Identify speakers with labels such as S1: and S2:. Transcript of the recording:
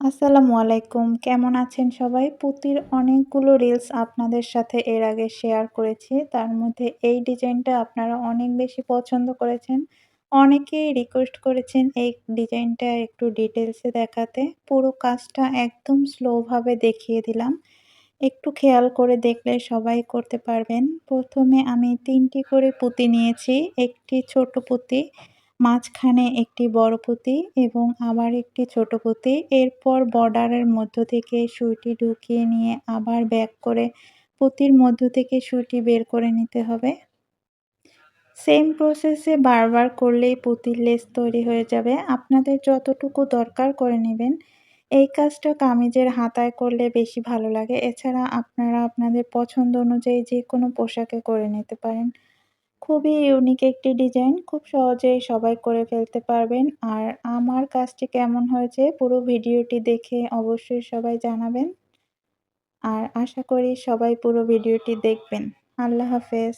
S1: আসসালামু আলাইকুম। কেমন আছেন সবাই? পুঁতির অনেকগুলো রিলস আপনাদের সাথে এর আগে শেয়ার করেছি। তার মধ্যে এই ডিজাইনটা আপনারা অনেক বেশি পছন্দ করেছেন। অনেকেই রিকোয়েস্ট করেছেন এই ডিজাইনটা একটু ডিটেইলসে দেখাতে। পুরো কাজটা একদম স্লোভাবে দেখিয়ে দিলাম। একটু খেয়াল করে দেখলে সবাই করতে পারবেন। ১ম এ আমি ৩ টি করে পুঁতি নিয়েছি। একটি ছোট পুঁতি, মাঝখানে একটি বড় পুঁতি এবং আবার একটি ছোট পুঁতি। এরপর বর্ডারের মধ্য থেকে সুইটি ঢুকিয়ে নিয়ে আবার ব্যাক করে পুঁতির মধ্য থেকে সুইটি বের করে নিতে হবে। সেম প্রসেসে বারবার করলেই পুঁতির লেস তৈরি হয়ে যাবে। আপনাদের যতটুকু দরকার করে নেবেন। এই কাজটা কামিজের হাতায় করলে বেশি ভালো লাগে। এছাড়া আপনারা আপনাদের পছন্দ অনুযায়ী যেকোনো পোশাকে করে নিতে পারেন। খুবই ইউনিক একটি ডিজাইন। খুব সহজেই সবাই করে ফেলতে পারবেন। আর আমার কাজটি কেমন হয়েছে পুরো ভিডিওটি দেখে অবশ্যই সবাই জানাবেন। আর আশা করি সবাই পুরো ভিডিওটি দেখবেন। আল্লাহ হাফেজ।